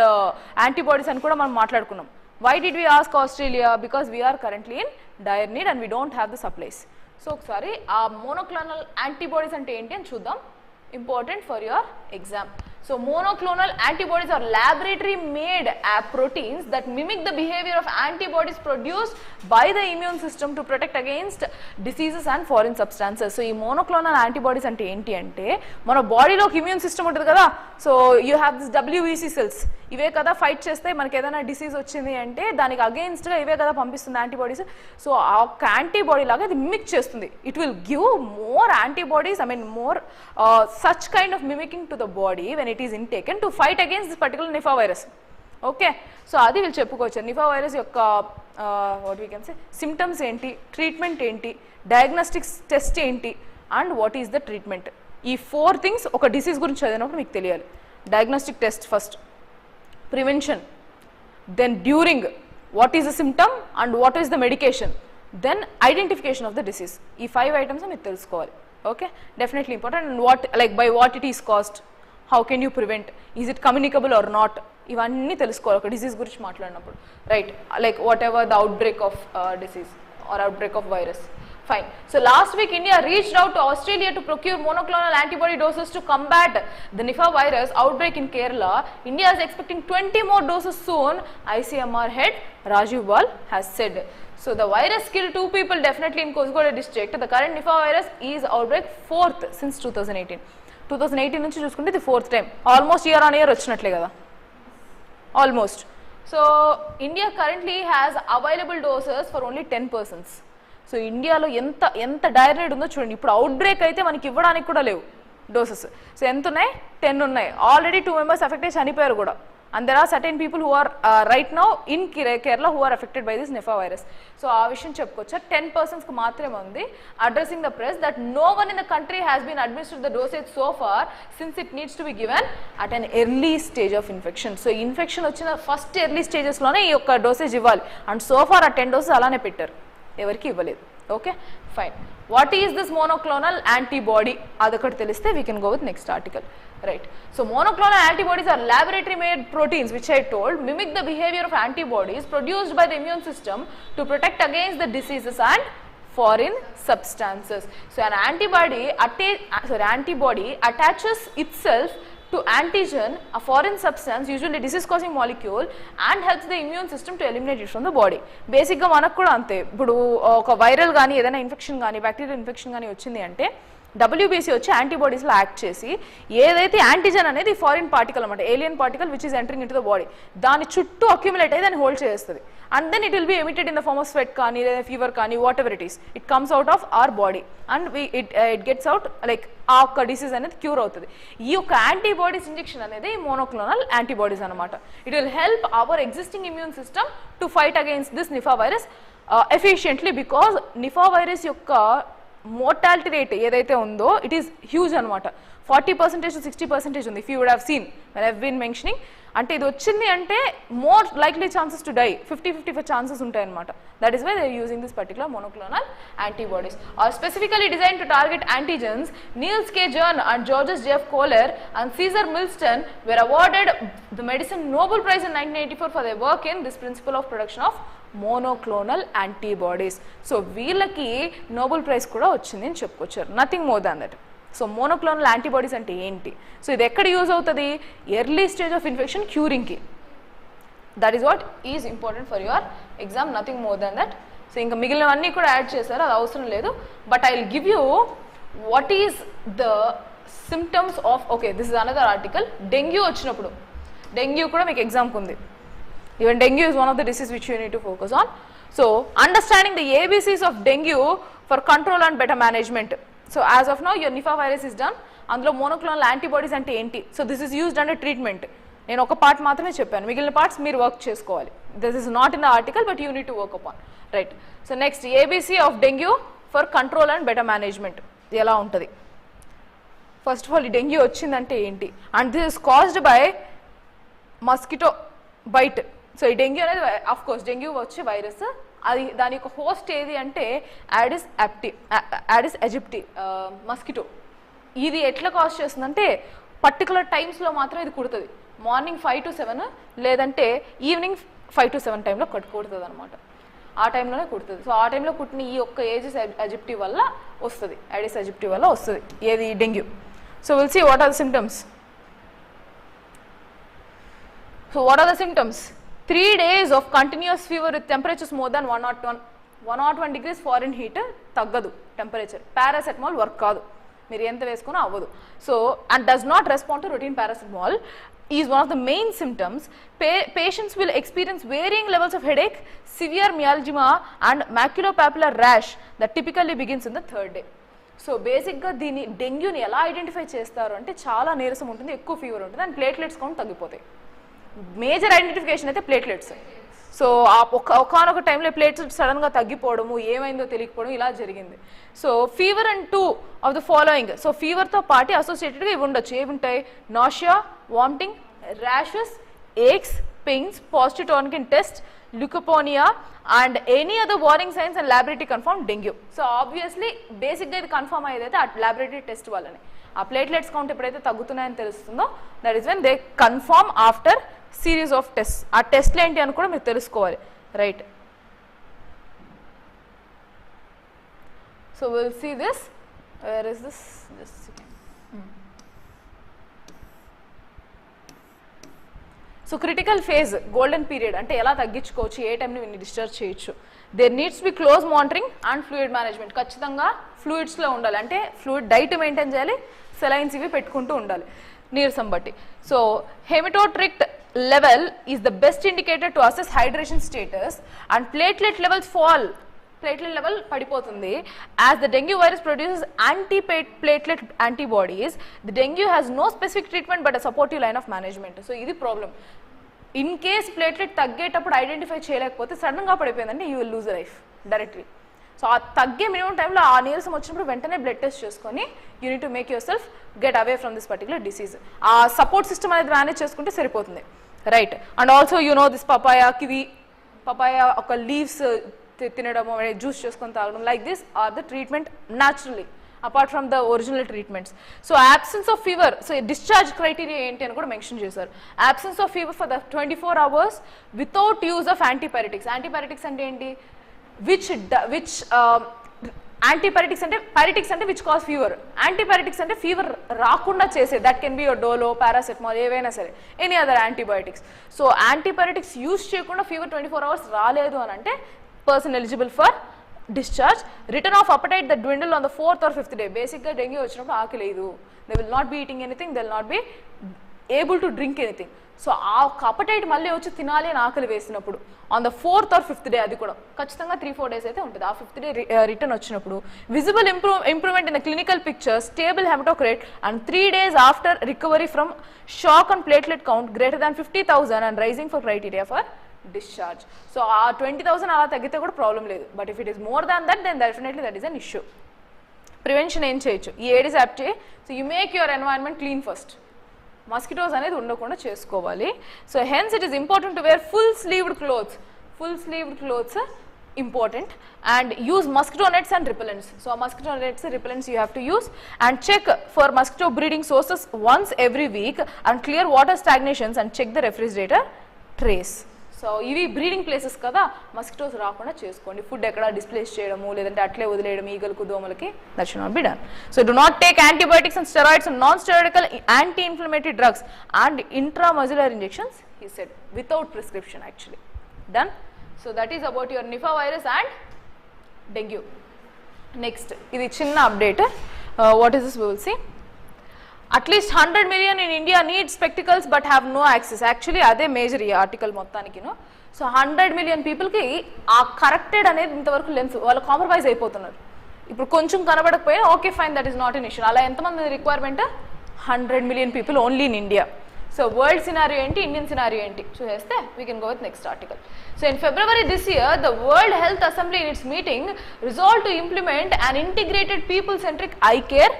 antibodies అని కూడా మనం మాట్లాడుకున్నాం. Why did we ask Australia? Because we're currently in dire need and we don't have the supplies. So ఒకసారి ఆ monoclonal antibodies అంటే ఏంటి అని చూద్దాం. Important for your exam. So monoclonal antibodies are laboratory made proteins that mimic the behavior of antibodies produced by the immune system to protect against diseases and foreign substances. So ఈ monoclonal antibodies అంటే ఏంటి అంటే మన బాడీలోకి immune system ఉంటుంది కదా. So you have this WBC cells. ఇవే కదా ఫైట్ చేస్తే మనకి ఏదైనా డిసీజ్ వచ్చింది అంటే దానికి అగెయిన్స్ట్గా ఇవే కదా పంపిస్తుంది యాంటీబాడీస్. సో ఆ ఒక యాంటీబాడీ లాగా ఇది మిమిక్ చేస్తుంది. It will give more antibodies, more such kind of mimicking to the body when it is intaken to fight against this particular Nipah virus. Okay, so adi will చెప్పుకోవచ్చు. Nipah virus యొక్క what we can say symptoms ఏంటి, treatment ఏంటి, diagnostics test ఏంటి and what is the treatment. ఈ 4 things ఒక disease గురించి చదివినప్పుడు మీకు తెలియాలి. Diagnostic test first, prevention, then during, what is the symptom and what is the medication, then identification of the disease. ఈ 5 items మీరు తెలుసుకోవాలి. Okay, definitely important. And what, like by what it is caused, how can you prevent, is it communicable or not, ఇవన్నీ తెలుసుకోవాలి ఒక disease గురించి మాట్లాడినప్పుడు, right? Like what ever the outbreak of disease are outbreak of virus. Fine. So last week India reached out to Australia to procure monoclonal antibody doses to combat the Nipah virus outbreak in Kerala. India is expecting 20 more doses soon, ICMR head Rajiv Bal has said. So the virus killed 2 people definitely in Kozhikode district. The current Nipah virus is outbreak 4th since 2018. 2018 నుంచి చూసుకుంటే ఇది 4th time. Almost year on year వచ్చినట్లే కదా, almost. So India currently has available doses for only 10 persons. So ఇండియాలో ఎంత డైర్ need ఉందో చూడండి. ఇప్పుడు out break అయితే మనకి ఇవ్వడానికి కూడా లేవు డోసెస్. సో ఎంత ఉన్నాయి? 10 ఉన్నాయి. ఆల్రెడీ 2 members అఫెక్ట్ అయ్యి చనిపోయారు కూడా. And there are certain people who are right now in Kerala who are affected by this Nipah virus. So ఆ విషయం చెప్పుకోవచ్చా? 10 personsకి మాత్రమే ఉంది. Addressing the press that no one in the country has been administered the dosage so far since it needs to be given at an early stage of infection. So infection వచ్చిన first early స్టేజెస్లోనే ఈ యొక్క dosage ఇవ్వాలి. And so far ఆ 10 doses అలానే పెట్టారు, ఎవరికి ఇవ్వలేదు. Okay fine. What is this monoclonal antibody? అదొకటి తెలిస్తే we can go with next article, right? So monoclonal antibodies are laboratory made proteins which I told mimic the behavior of antibodies produced by the immune system to protect against the diseases and foreign substances. So an antibody attaches itself to antigen, a foreign substance, usually disease causing molecule, and helps the immune system to eliminate it from the body. బేసిక్గా మనకు కూడా అంతే. ఇప్పుడు ఒక viral కానీ ఏదైనా infection కానీ bacterial infection కానీ వచ్చింది అంటే WBC వచ్చి యాంటీబాడీస్లో యాక్ట్ చేసి ఏదైతే యాంటీజన్ అనేది ఫారిన్ పార్టికల్ అనమాట, alien particle which is entering in to the body, దాని చుట్టూ అక్యుములేట్ అయ్యి దాన్ని హోల్డ్ చేస్తుంది. And then it will be emitted in the form of sweat కానీ లేదా ఫీవర్ కానీ whatever it is, it comes out of our body and it gets out like ఆ ఒక్క డిసీజ్ అనేది క్యూర్ అవుతుంది. ఈ యొక్క యాంటీబాడీస్ ఇంజెక్షన్ అనేది మోనోక్లోనల్ యాంటీబాడీస్ అనమాట. It will help our existing immune system to fight against this Nipah virus efficiently, because Nipah virus యొక్క mortality rate ఏదైతే ఉందో ఇట్ ఈస్ హ్యూజ్ అనమాట. 40% to 60% ఉంది. If you would have seen when I been mentioning, అంటే ఇది వచ్చింది అంటే more likely chances to die 50-55 chances ఉంటాయి అనమాట. That is why they are using this particular monoclonal antibodies are specifically design to target antigens. Niels K Jerne and Georges Jeff Kohler and Cesar Milstein were awarded the medicine Nobel Prize in 1984 for their work in this principle of production of monoclonal antibodies. So వీళ్ళకి Nobel prize కూడా వచ్చింది అని చెప్పుకొచ్చారు, nothing more than that. So monoclonal antibodies అంటే ఏంటి, so ఇది ఎక్కడ use అవుతుంది, ఎర్లీ స్టేజ్ ఆఫ్ ఇన్ఫెక్షన్ క్యూరింగ్కి. That is what is important for your exam, nothing more than that. So ఇంకా మిగిలినవన్నీ కూడా యాడ్ చేశారు, అది అవసరం లేదు. But I will give you what is the symptoms of, okay this is another article. Dengue వచ్చినప్పుడు, dengue కూడా మీకు ఎగ్జామ్కి ఉంది. Even dengue is one of the diseases which you need to focus on. So, understanding the ABCs of dengue for control and better management. So, as of now, your Nipah virus is done. అందులో monoclonal antibodies అంటే ఏంటి, so this is used under treatment. నేను ఒక part మాత్రమే చెప్పాను, మిగిలిన parts మీరు work చేసుకోవాలి. This is not in the article but you need to work upon, right. So next ABC of dengue for control and better management ఎలా ఉంటుంది. First of all ఈ డెంగ్యూ వచ్చిందంటే ఏంటి, and this is caused by mosquito bite. So ఈ dengue అనేది of course dengue వచ్చే virus, అది దాని యొక్క హోస్ట్ ఏది అంటే యాడిస్ ఎజిప్టి మస్కిటో. ఇది ఎట్లా కాజ్ చేస్తుందంటే పర్టికులర్ టైమ్స్లో మాత్రం ఇది కుడుతుంది, మార్నింగ్ 5 to 7 లేదంటే ఈవినింగ్ 5 to 7 టైంలో కుడుతుంది అనమాట. ఆ టైంలోనే కుడుతుంది. సో ఆ టైంలో కుట్టిన ఈ యొక్క ఏజిస్ ఎజిప్టి వల్ల వస్తుంది, యాడిస్ ఎజిప్టి వల్ల వస్తుంది ఏది dengue. So will see what are the symptoms. So what are the symptoms, 3 days of continuous fever with temperatures more than 101 degrees Fahrenheit తగ్గదు టెంపరేచర్. పారాసెటమాల్ వర్క్ కాదు, మీరు ఎంత వేసుకున్నా అవ్వదు. So and does not respond to routine paracetamol is one of the main symptoms. Patients will experience varying levels of headache, severe myalgia and maculopapular rash that typically begins in the 3rd day. So బేసిక్గా దీన్ని డెంగ్యూని ఎలా identify చేస్తారు అంటే చాలా నీరసం ఉంటుంది, ఎక్కువ fever ఉంటుంది అండ్ ప్లేట్లెట్స్ కౌంట్ తగ్గిపోతాయి. మేజర్ ఐడెంటిఫికేషన్ అయితే ప్లేట్లెట్స్. సో ఒకనొక టైంలో ప్లేట్లెట్స్ సడన్గా తగ్గిపోవడము, ఏమైందో తెలియకపోవడం ఇలా జరిగింది. So fever and 2 of the following, so ఫీవర్తో పాటు అసోసియేటెడ్గా ఇవి ఉండొచ్చు. ఏముంటాయి, nausea, vomiting, rashes, aches, pains, positive tourniquet test, leucopenia and any other warning signs and laboratory confirm dengue. So obviously బేసిక్గా ఇది కన్ఫర్మ్ అయ్యేదైతే ఆ ల్యాబొరేటరీ టెస్ట్ వల్లనే. ఆ ప్లేట్లెట్స్ కౌంట్ ఎప్పుడైతే తగ్గుతున్నాయని తెలుస్తుందో that is when they confirm after series of test. ఆ టెస్ట్లు ఏంటి అని కూడా మీరు తెలుసుకోవాలి, right. So will see this, where is this, so critical phase, golden period అంటే ఎలా తగ్గించుకోవచ్చు, ఏ టైంని వీళ్ళని డిశ్చార్జ్ చేయొచ్చు. There needs be close monitoring and fluid management. ఖచ్చితంగా ఫ్లూయిడ్స్లో ఉండాలి, అంటే ఫ్లూయిడ్ డైట్ మెయింటైన్ చేయాలి, సెలైన్స్ ఇవి పెట్టుకుంటూ ఉండాలి నీరసం బట్టి. So haematocrit level is the best indicator to assess hydration status and platelet levels fall. Platelet level పడిపోతుంది. As the dengue virus produces anti-platelet antibodies, the dengue has no specific treatment but a supportive line of management. So ఇది problem. In case platelet తగ్గేటప్పుడు identify చేయలేకపోతే సడన్గా పడిపోయిందంటే you will lose life directly. So ఆ తగ్గే minimum టైంలో ఆ నీరసం వచ్చినప్పుడు వెంటనే బ్లడ్ టెస్ట్ చేసుకొని you need to make yourself get away from this particular disease. ఆ సపోర్ట్ సిస్టమ్ అనేది మేనేజ్ చేసుకుంటే సరిపోతుంది, right. And also you know this papaya, kiwi, papaya ఒక లీవ్స్ తినడము, జ్యూస్ చేసుకొని తాగడం, like this are the treatment naturally apart from the original treatments. So absence of fever, so discharge criteria ఏంటి అని కూడా మెన్షన్ చేశారు. absence of fever for the 24 hours without use of antipyretics. Antipyretics అంటే ఏంటి, which యాంటీపైరెటిక్స్ అంటే పైరెటిక్స్ అంటే which cause fever, యాంటీపైరెటిక్స్ అంటే fever రాకుండా చేసే, that can be your Dolo, paracetamol, ఏవైనా సరే, any other antibiotics. So antipyretics use చేయకుండా ఫీవర్ 24 hours రాలేదు అని అంటే person eligible for discharge, return of appetite that dwindle on the 4th or 5th day. Basically dengue వచ్చినప్పుడు ఆకలి లేదు, they will not be eating anything, they will not be able to drink anything. So ఆ appetite మళ్ళీ వచ్చి తినాలి అని ఆకలి వేసినప్పుడు on the 4th or 5th day, అది కూడా ఖచ్చితంగా 3-4 days అయితే ఉంటుంది. ఆ 5th డే రిటర్న్ వచ్చినప్పుడు visible improvement in the clinical picture, stable haematocrit and 3 days after recovery from shock and platelet count greater than 50,000 and rising for criteria for discharge. So ఆ 20,000 అలా తగ్గితే కూడా ప్రాబ్లం లేదు, but if it is more than that then definitely that is an issue. Prevention ఏం చేయొచ్చు, ఈ aedes aegypti. So you make your environment clean first, mosquitoes అనేది ఉండకుండా చేసుకోవాలి. So hence it is important to wear full sleeved clothes important, and use mosquito nets and repellents. So mosquito nets and repellents you have to use, and check for mosquito breeding sources once every week and clear water stagnations and check the refrigerator trays. So ఇవి breeding places కదా, mosquitoes రాకుండా చేసుకోండి. Food ఎక్కడ displace చేయడము లేదంటే అట్లే వదిలేయడం ఈగలకు దోమలకి, that should not be done. So do not take antibiotics and steroids and non steroidical anti inflammatory drugs and intramuscular injections he said without prescription actually. Done. So that is about your Nipah virus and dengue. Next, ఇది చిన్న update. What is this we will see. At least 100 million in India need spectacles but have no access. Actually అదే major ఈ article మొత్తానికి. So 100 million పీపుల్కి ఆ corrected అనేది ఇంతవరకు lens వాళ్ళు కాంప్రమైజ్ అయిపోతున్నారు. ఇప్పుడు కొంచెం కనబడకపోయినా okay fine, that is not an issue. అలా ఎంతమంది requirement, 100 million people only in India. So world scenario ఏంటి, ఇండియన్ సినారియో ఏంటి చూసేస్తే we can go with next article. So in February this year, the World Health Assembly in its meeting resolved to implement an integrated people-centric eye care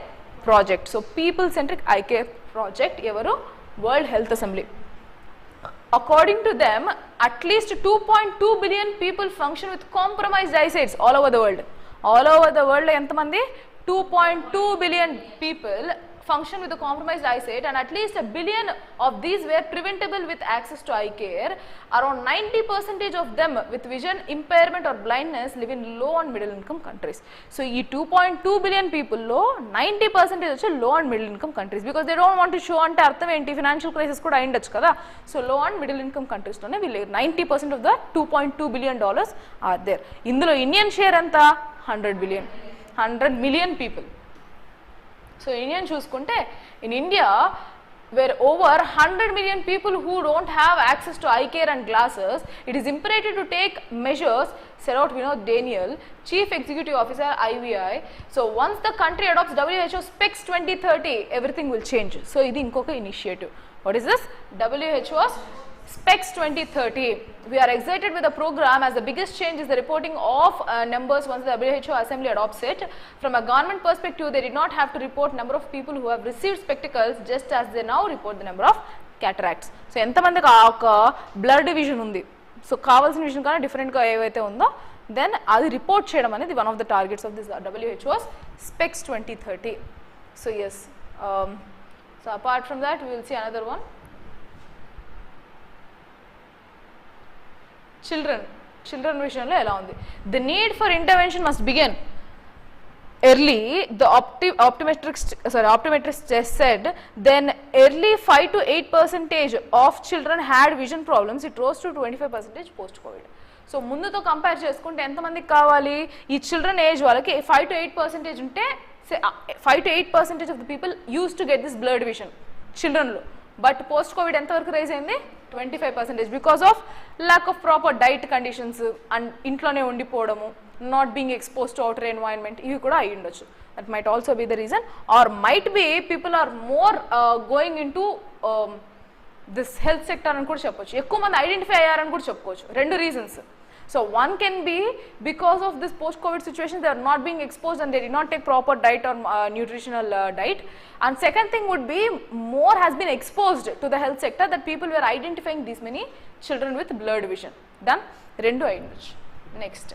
project. So people-centric eye care project evaru World Health Assembly. According to them, at least 2.2 billion people function with compromised eyesight all over the world. All over the world ఎంతమంది, 2.2 billion people function with a compromised eyesight, and at least 1 billion of these were preventable with access to eye care. Around 90% of them with vision impairment or blindness live in low and middle income countries. So ee 2.2 billion people lo 90% vachi low and middle income countries, because they don't want to show ante artham enti financial crisis kuda ayindochu kada. So low and middle income countries lone will 90% of the 2.2 billion dollars are there. Indulo Indian share anta 100 million people. So Indian చూసుకుంటే in India where over 100 million people who don't have access to eye care and glasses, it is imperative to take measures, said out Vinod Daniel, Chief Executive Officer IVI. So once the country adopts WHO Specs 2030, everything will change. So ఇది ఇంకొక initiative. What is this? WHO's Specs 2030. We are excited with the program as the biggest change is the reporting of numbers once the WHO Assembly adopts it. From a government perspective, they did not have to report number of people who have received spectacles, just as they now report the number of cataracts. So ఎంతమందికి ఆ blood vision ఉంది, so కావాల్సిన vision కానీ డిఫరెంట్గా ఏవైతే ఉందో then అది report చేయడం అనేది one of the targets of this WHO's Specs 2030. So yes, so apart from that we will see another one. Children విషయంలో ఎలా ఉంది, the need for intervention must begin early. The optometrist just said then early 5 to 8% of children had vision problems. It rose to 25% post COVID. So ముందుతో compare చేసుకుంటే ఎంతమందికి కావాలి, ఈ children age వాళ్ళకి 5 to 8% ఉంటే 5 to 8% of the people used to get this blurred vision చిల్డ్రన్లో. But post COVID ఎంతవరకు rise అయింది, 25%, because of lack of proper diet conditions and ఇంట్లోనే ఉండిపోవడము, not being expose to outer environment, ఇవి కూడా అయ్యి ఉండొచ్చు. That might also be the reason, or might be people are more going in to this health sector అని కూడా చెప్పొచ్చు. ఎక్కువ మంది ఐడెంటిఫై అయ్యారని కూడా చెప్పుకోవచ్చు. రెండు reasons. So one can be because of this post-COVID situation, they are not being exposed and they did not take proper diet or nutritional diet. And second thing would be more has been exposed to the health sector that people were identifying these many children with blurred vision. Done? Rendu ayindochu. Next,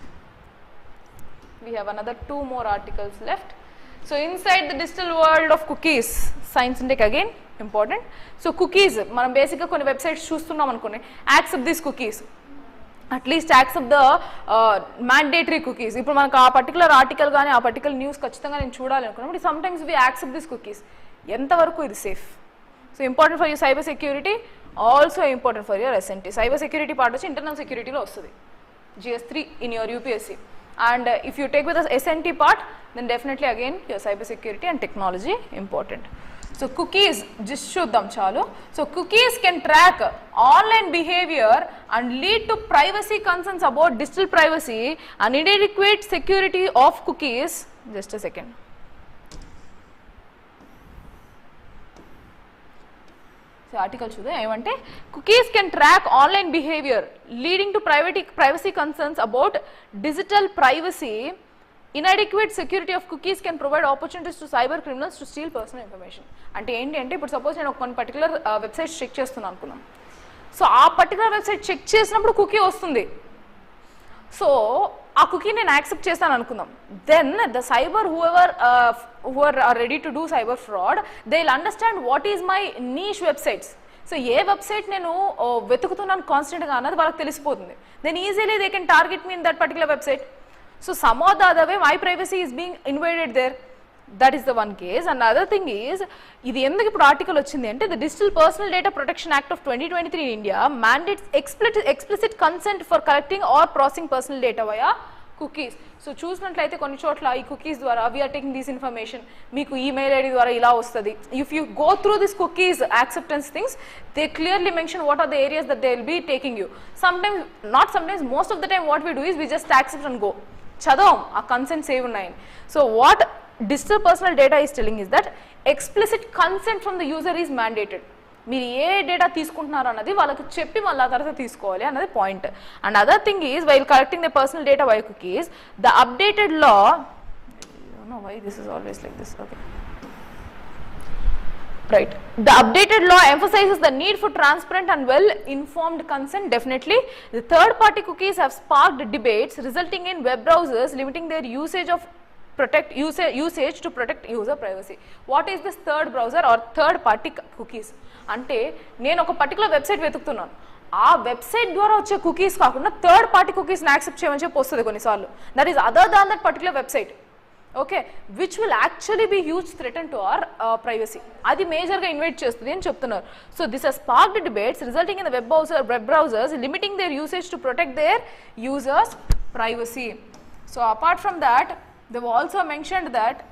we have another 2 more articles left. So inside the digital world of cookies, science intake again important. So cookies, మనం బేసిక్గా కొన్ని websites చూస్తున్నాం అనుకోండి, accept this cookies, at least accept the mandatory cookies. ఇప్పుడు మనకు ఆ particular article కానీ ఆ పర్టికులర్ న్యూస్ ఖచ్చితంగా నేను చూడాలి అనుకున్నప్పుడు sometimes we accept this cookies. ఎంతవరకు ఇది safe? So important for your cyber security, also important for your SNT. Cyber security part వచ్చి ఇంటర్నల్ సెక్యూరిటీలో వస్తుంది, GS3 in your UPSC. and if you take with the SNT part, then definitely again your cyber security and technology important. So cookies just చూద్దాం చాలు. So cookies can track online behavior and lead to privacy concerns about digital privacy and inadequate security of cookies. Just a second. So article చూద్దాం ఏమంటే cookies can track online behavior leading to privacy concerns about digital privacy. Inadequate security of cookies can provide opportunities to cyber criminals to steal personal information. అంటే ఏంటి అంటే ఇప్పుడు suppose నేను కొన్ని particular websites check చేస్తున్నాను అనుకున్నాం. సో ఆ particular website check చేసినప్పుడు కుకీ వస్తుంది. సో ఆ కుకీ నేను యాక్సెప్ట్ చేస్తాను అనుకుందాం. Then the cyber whoever are ready to do cyber fraud, they will understand what is my niche websites. So ఏ వెబ్సైట్ నేను వెతుకుతున్నాను కాన్స్టెంట్గా అన్నది వాళ్ళకి తెలిసిపోతుంది. Then easily they can target me in that particular website. So some or the other way my privacy is being invaded there. That is the one case. And the other thing is, ఇది ఎందుకు ఇప్పుడు article వచ్చింది అంటే the Digital Personal Data Protection Act of 2023 in India mandates explicit consent for collecting or processing personal data via cookies. So చూసినట్లయితే కొన్ని చోట్ల ఈ cookies ద్వారా వీఆర్ టేకింగ్ దిస్ ఇన్ఫర్మేషన్, మీకు ఈమెయిల్ ఐడి ద్వారా ఇలా వస్తుంది. If you go through this cookies acceptance things, they clearly mention what are the areas that they will be taking you. Sometimes most of the time what we do is we just accept and go. చదవం ఆ consents ఏవి ఉన్నాయని. So what digital personal data is telling is that explicit consent from the user is mandated. మీరు ఏ data తీసుకుంటున్నారు అన్నది వాళ్ళకి చెప్పి మళ్ళీ ఆ తర్వాత తీసుకోవాలి అన్నది point. And other thing is while collecting the personal data by cookies, the updated law, why this is always like this, okay right, the updated law emphasizes the need for transparent and well informed consent. Definitely the third party cookies have sparked debates resulting in web browsers limiting their usage to protect user privacy. What is this third browser or third party cookies? అంటే నేను ఒక particular website వెతుకుతున్నాను, ఆ website ద్వారా వచ్చే cookies కాకుండా third party కుకీస్ని accept చేయమని చెప్పి వస్తుంది కొన్నిసార్లు. That is other than that particular website, okay, which will actually be huge threaten to our privacy. అది మేజర్గా ఇన్వైట్ చేస్తుంది అని చెప్తున్నారు. So this has sparked debates resulting in the web browsers limiting their usage to protect their users privacy. So apart from that they also mentioned that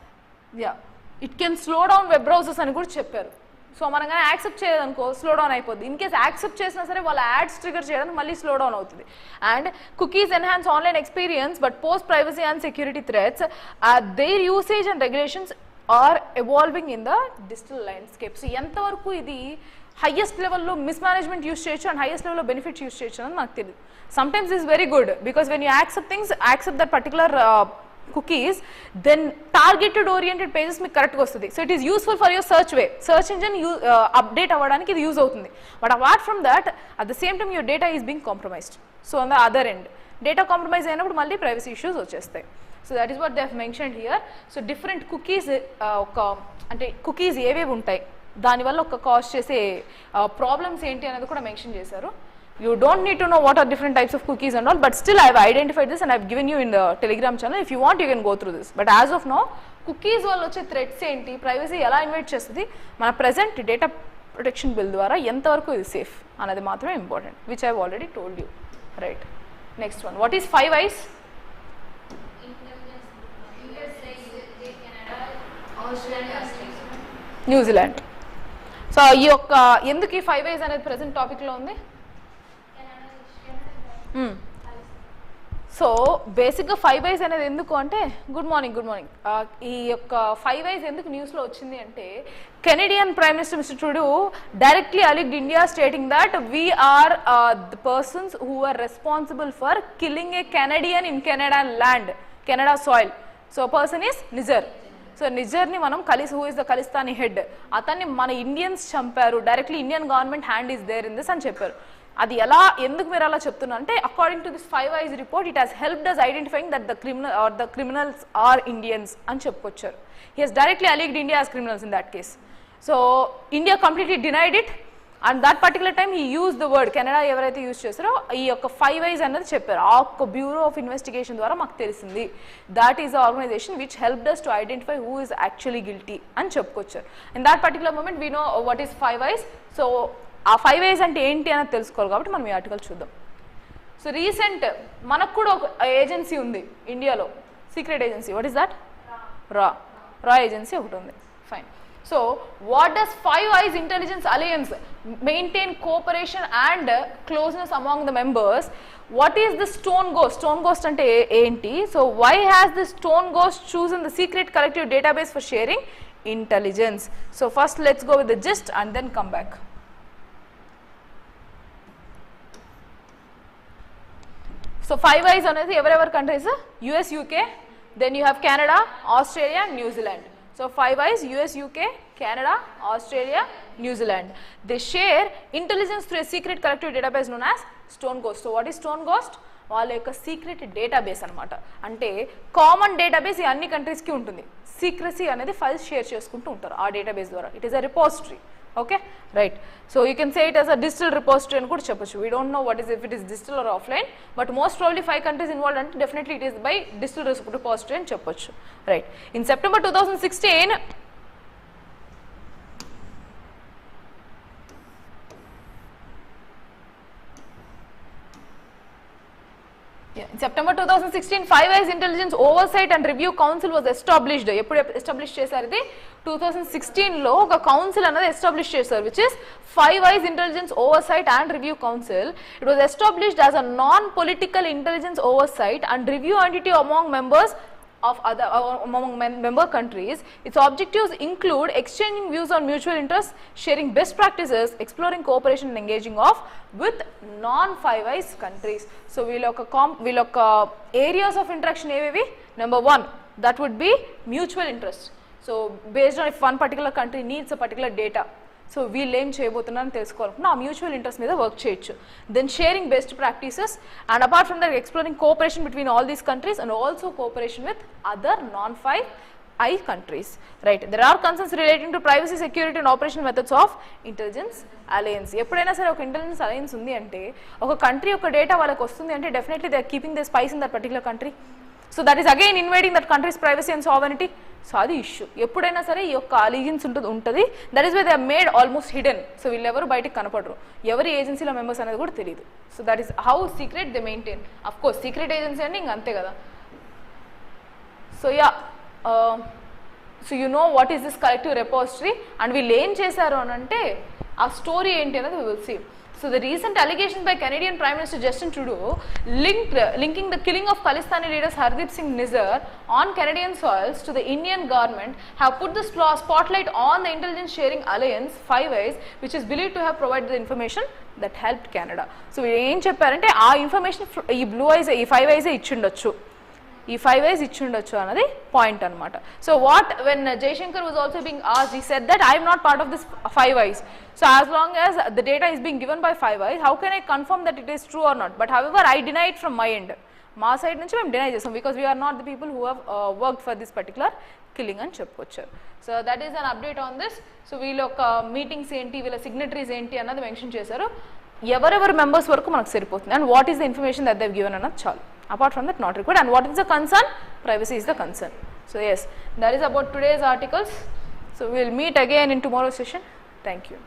it can slow down web browsers అని కూడా చెప్పారు. So మనం కానీ accept చేయదనుకో slow down అయిపోద్ది. In case accept చేసినా సరే వాళ్ళ యాడ్స్ ట్రిగర్ చేయడానికి మళ్ళీ స్లో డౌన్ అవుతుంది. And cookies enhance online experience but post privacy and security threats. Their usage and regulations are evolving in the digital landscape. So ఎంతవరకు ఇది highest లెవెల్లో మిస్మేనేజ్మెంట్ యూస్ చేయొచ్చు అండ్ హైయెస్ట్ లెవెల్లో benefits use చేయొచ్చు అని నాకు తెలియదు. Sometimes is very good because when you accept things, accept that particular cookies, then targeted oriented pages మీకు కరెక్ట్గా వస్తుంది. So it is useful for your search engine update అవ్వడానికి ఇది యూజ్ అవుతుంది. But apart from that at the same time your data is being compromised. So on the other end data compromise అయినప్పుడు మళ్ళీ privacy issues వచ్చేస్తాయి. So that is what they have mentioned here. So different cookies, ఒక అంటే cookies ఏవేవి ఉంటాయి, దానివల్ల ఒక cause చేసే ప్రాబ్లమ్స్ ఏంటి అనేది కూడా మెన్షన్ చేశారు. You don't need to know what are different types of cookies and all, but still I have identified this and I have given you in the Telegram channel. If you want, you can go through this. But as of now, cookies వల్ల వచ్చే threats ఏంటి, privacy ఎలా invite చేస్తుంది, మన present data protection bill ద్వారా ఎంతవరకు ఇది safe అనేది మాత్రమే important, which I have already told you. Right, next one, what is 5 eyes? New Zealand. So ఈ యొక్క ఎందుకు ఈ 5 eyes అనేది ప్రెసెంట్ టాపిక్లో ఉంది? సో బేసిక్గా 5 eyes అనేది ఎందుకు అంటే, గుడ్ మార్నింగ్ ఈ యొక్క 5 eyes ఎందుకు న్యూస్లో వచ్చింది అంటే, Canadian prime minister mister Trudeau directly alleged India stating that we are the persons who are responsible for killing a Canadian in Canada land, Canada soil. So person is Nijjar. So నిజర్ని మనం who is the Khalistani head, అతన్ని మన Indians చంపారు, డైరెక్ట్లీ Indian government hand is there in this అని చెప్పారు. అది ఎలా, ఎందుకు మీరు అలా చెప్తున్నా అంటే, according to this 5 eyes report it has helped us identifying that the criminals are Indians అని చెప్పుకొచ్చారు. He has directly alleged India as criminals in that case. So India completely denied it and that particular time he use the word, Canada ఎవరైతే use చేస్తారో ఈ యొక్క 5 eyes అన్నది చెప్పారు. ఆ ఒక్క బ్యూరో ఆఫ్ ఇన్వెస్టిగేషన్ ద్వారా మాకు తెలిసింది, that is the organization which helped us to identify who is actually guilty అని చెప్పుకొచ్చారు. In that particular moment we know what is 5 eyes. So ఆ 5 eyes అంటే ఏంటి అని తెలుసుకోవాలి కాబట్టి మనం ఈ ఆర్టికల్ చూద్దాం. సో రీసెంట్ మనకు కూడా ఒక ఏజెన్సీ ఉంది ఇండియాలో, secret agency. What is that? రా ఏజెన్సీ ఒకటి ఉంది. Fine. So what does Five Eyes intelligence alliance maintain cooperation and closeness among the members? What is the Stone Ghost? Stone Ghost అంటే ఏంటి? So why has the Stone Ghost chosen the secret collective database for sharing intelligence? So first let's go with the gist and then come back. So Five Eyes అనేది ఎవరెవర్ countries? US, UK, then you have Canada, Australia and New Zealand. So five eyes, US, UK, Canada, Australia, New Zealand. They share intelligence through a secret collective database known as Stone Ghost. So what is Stone Ghost? వాళ్ళ యొక్క secret database అనమాట. అంటే common database ఈ అన్ని కంట్రీస్కి ఉంటుంది. Secrecy అనేది files share చేసుకుంటూ ఉంటారు ఆ డేటాబేస్ ద్వారా. It is a repository. Okay, right. So you can say it as a digital repository అని కూడా చెప్పొచ్చు. We don't know what is if it is digital or offline, but most probably 5 countries involve అంటే definitely it is by digital repository అని చెప్పొచ్చు. Right. In September 2016 in September 2016 Five Eyes Intelligence Oversight and Review Council was established. ఎప్పుడు establish చేశారు? ఇది 2016 లో ఒక council అనేది establish చేశారు, which is Five Eyes Intelligence Oversight and Review Council. It was established as a non-political intelligence oversight and review entity among members of other among member countries. Its objectives include exchanging views on mutual interests, sharing best practices, exploring cooperation and engaging with non-Five Eyes countries. So we'll look areas of interaction ఏవేవి? Number 1, that would be mutual interest. So based on if one particular country needs a particular data, so వీళ్ళు ఏం చేయబోతున్నారని తెలుసుకోవాలనుకున్నా ఆ mutual interest మీద work చేయొచ్చు. Then sharing best practices and apart from that exploring cooperation between all these countries and also cooperation with other non-Five Eyes countries. Right. There are concerns relating to privacy, security and operational methods of intelligence alliance. ఎప్పుడైనా సరే ఒక intelligence alliance ఉంది అంటే ఒక country యొక్క data వాళ్ళకి వస్తుంది అంటే definitely they are keeping the spies in that particular country. So that is again invading that country's privacy and sovereignty. So అది ఇష్యూ. ఎప్పుడైనా సరే ఈ యొక్క అలిజెన్స్ ఉంటుంది. That is why they are made almost hidden. So వీళ్ళెవరు బయటకు కనపడరు, ఎవరి ఏజెన్సీలో మెంబర్స్ అనేది కూడా తెలియదు. So that is how secret they maintain. Of course secret agency అంటే ఇంక అంతే కదా. So yeah, so you know what is this collective repository and వీళ్ళు ఏం చేశారు అని అంటే ఆ స్టోరీ ఏంటి అనేది we will see. So the recent allegations by Canadian Prime Minister Justin Trudeau linking the killing of Khalistani leaders Hardeep Singh Nizar on Canadian soils to the Indian government have put the spotlight on the intelligence sharing alliance Five Eyes, which is believed to have provided the information that helped Canada. So ఏం చెప్పారంటే ఆ information ఈ blue ice ఈ Five Eyes ఇచ్చిండొచ్చు, ఈ Five Eyes ఇచ్చిండొచ్చు అన్నది point అనమాట. So what when Jaishankar was also being asked, he said that I am not part of this Five Eyes. So as long as the data is being given by Five Eyes, how can I confirm that it is true or not? But however, I deny it from my end. మా side నుంచి మేము deny చేస్తాం because we are not the people who have worked for this particular killing అని చెప్పుకొచ్చారు. So that is an update on this. So వీళ్ళ యొక్క meetings ఏంటి, వీళ్ళ సిగ్నటరీస్ ఏంటి అన్నది మెన్షన్ చేశారు. ఎవరెవరు మెంబర్స్ వరకు మనకు సరిపోతుంది and what is the information that దెవ్ given అన్నది చాలు. Apart from that, not required. And what is the concern? Privacy is the concern. So yes, that is about today's articles. So we will meet again in tomorrow's session. Thank you.